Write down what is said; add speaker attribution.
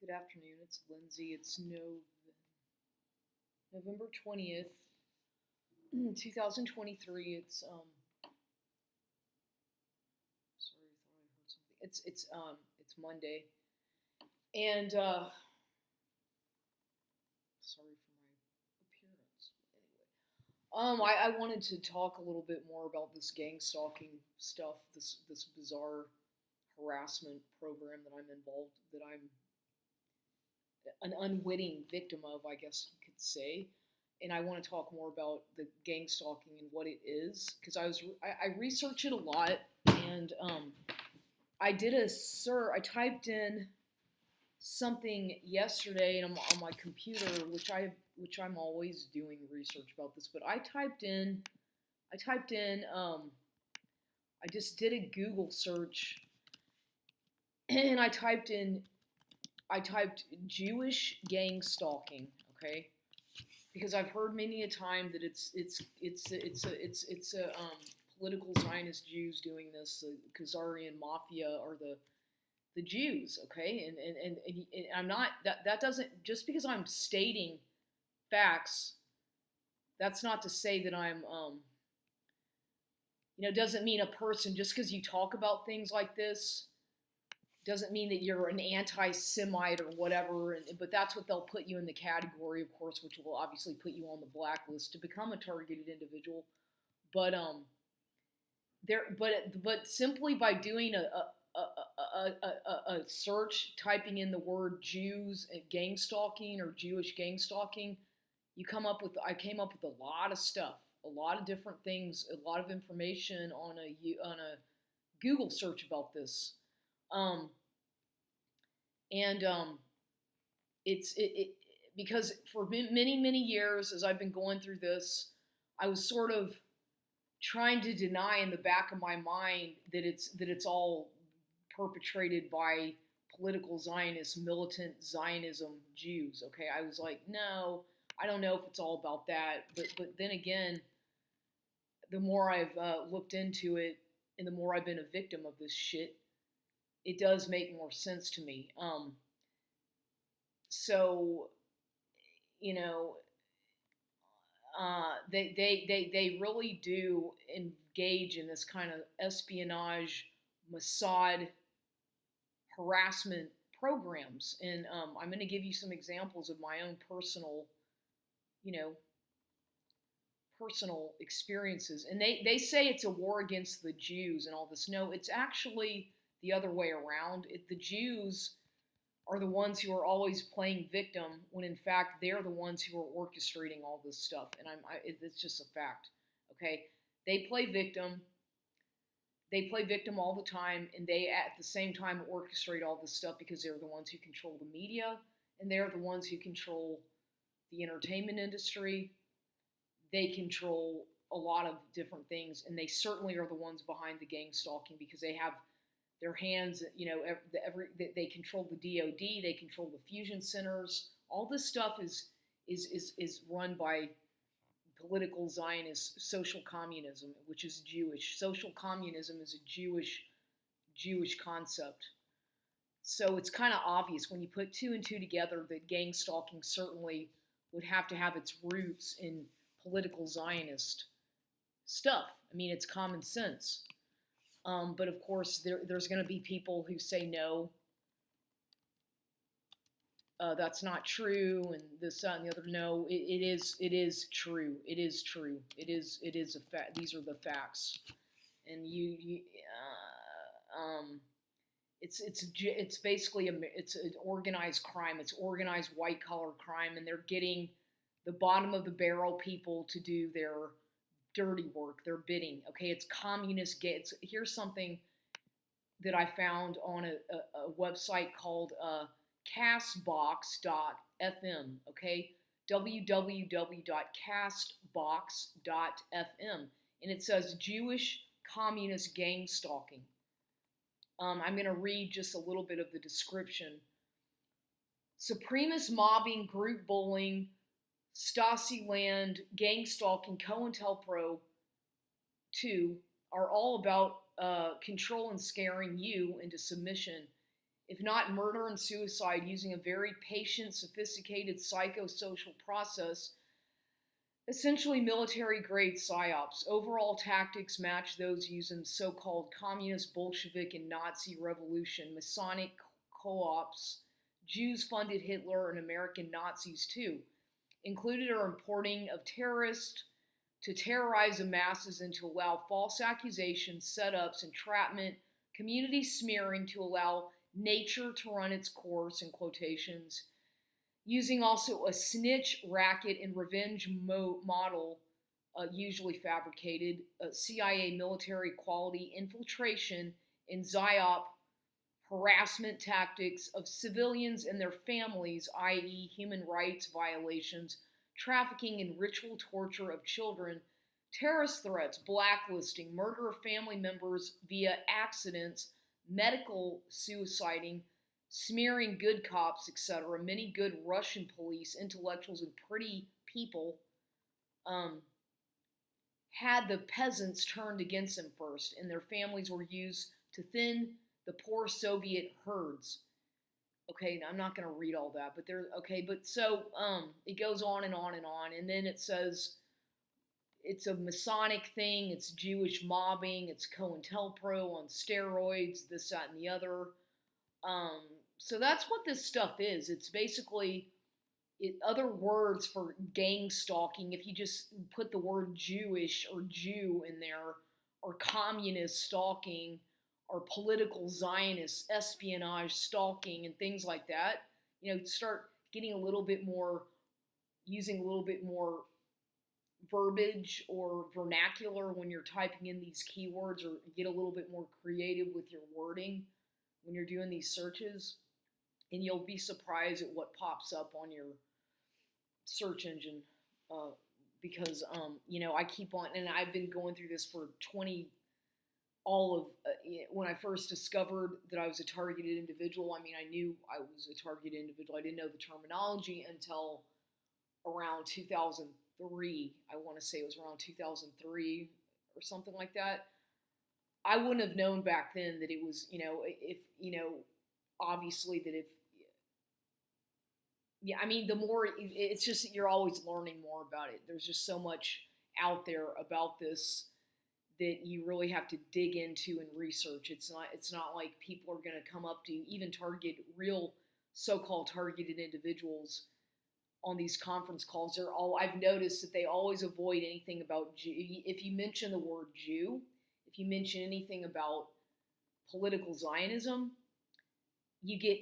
Speaker 1: Good afternoon. It's Lindsay. It's November 20th, 2023. Sorry, I thought I heard something. It's Monday. And sorry for my appearance. Anyway, I wanted to talk a little bit more about this gang stalking stuff, this bizarre harassment program that I'm an unwitting victim of, I guess you could say. And I want to talk more about the gang stalking and what it is, because I researched it a lot, and I did I typed in something yesterday, and I'm on my computer, which I'm always doing research about this, but I typed in I just did a Google search, and I typed Jewish gang stalking, okay? Because I've heard many a time that it's a political Zionist Jews doing this. The Khazarian mafia are the Jews, okay? And I'm not that doesn't, just because I'm stating facts, that's not to say that I'm doesn't mean a person, just because you talk about things like this doesn't mean that you're an anti-Semite or whatever, but that's what they'll put you in the category, of course, which will obviously put you on the blacklist to become a targeted individual. But but simply by doing a search, typing in the word Jews and gang stalking or Jewish gang stalking, I came up with a lot of stuff, a lot of different things, a lot of information on a Google search about this. Um, and it because for many years, as I've been going through this, I was sort of trying to deny in the back of my mind that it's all perpetrated by political Zionists, militant Zionism Jews. Okay, I was like, no, I don't know if it's all about that. But then again, the more I've looked into it, and the more I've been a victim of this shit, it does make more sense to me. So you know, they really do engage in this kind of espionage, Mossad harassment programs, and I'm going to give you some examples of my own you know, personal experiences. And they say it's a war against the Jews and all this. No, it's actually the other way around. The Jews are the ones who are always playing victim, when in fact they're the ones who are orchestrating all this stuff. And it's just a fact. Okay, they play victim. They play victim all the time, and they at the same time orchestrate all this stuff because they're the ones who control the media, and they're the ones who control the entertainment industry. They control a lot of different things, and they certainly are the ones behind the gang stalking, because they have their hands, they control the DOD, they control the fusion centers. All this stuff is run by political Zionist social communism, which is Jewish. Social communism is a Jewish concept. So it's kind of obvious when you put two and two together that gang stalking certainly would have to have its roots in political Zionist stuff. I mean, it's common sense. But of course, there's going to be people who say no, that's not true, and this, that, and the other. No, it is true. It is true. It is a fact. These are the facts, and it's basically it's an organized crime. It's organized white collar crime, and they're getting the bottom of the barrel people to do their dirty work, their bidding. Okay, it's communist gay. Here's something that I found on a website called castbox.fm. Okay, www.castbox.fm, and it says Jewish communist gang stalking. I'm going to read just a little bit of the description. Supremacist mobbing, group bullying, Stasi land, gang stalking, COINTELPRO 2 are all about control and scaring you into submission if not murder and suicide, using a very patient, sophisticated psychosocial process, essentially military grade psyops. Overall tactics match those used in so called communist, Bolshevik, and Nazi revolution. Masonic co ops. Jews funded Hitler and American Nazis too. Included are importing of terrorists to terrorize the masses and to allow false accusations, setups, entrapment, community smearing to allow nature to run its course, in quotations, using also a snitch, racket, and revenge model, usually fabricated, CIA military quality infiltration and PSYOP harassment tactics of civilians and their families, i.e., human rights violations, trafficking and ritual torture of children, terrorist threats, blacklisting, murder of family members via accidents, medical suiciding, smearing good cops, etc. Many good Russian police, intellectuals, and pretty people had the peasants turned against them first, and their families were used to thin the poor Soviet herds. Okay, now I'm not going to read all that, but there. Okay, but so it goes on and on and on, and then it says it's a Masonic thing, it's Jewish mobbing, it's COINTELPRO on steroids, this, that, and the other. Um, so that's what this stuff is. It's basically other words for gang stalking. If you just put the word Jewish or Jew in there, or communist stalking, or political Zionist espionage stalking, and things like that, start getting a little bit more, using a little bit more verbiage or vernacular when you're typing in these keywords, or get a little bit more creative with your wording when you're doing these searches, and you'll be surprised at what pops up on your search engine, because I keep on, and I've been going through this for 20, all of when I first discovered that I was a targeted individual. I mean, I knew I was a targeted individual. I didn't know the terminology until around 2003. I want to say it was around 2003 or something like that. I wouldn't have known back then that it was, if, obviously that if, yeah, I mean, the more, it's just that you're always learning more about it. There's just so much out there about this that you really have to dig into and research. It's not like people are going to come up to you, even target real so-called targeted individuals on these conference calls. I've noticed that they always avoid anything about Jew. If you mention the word Jew, if you mention anything about political Zionism, you get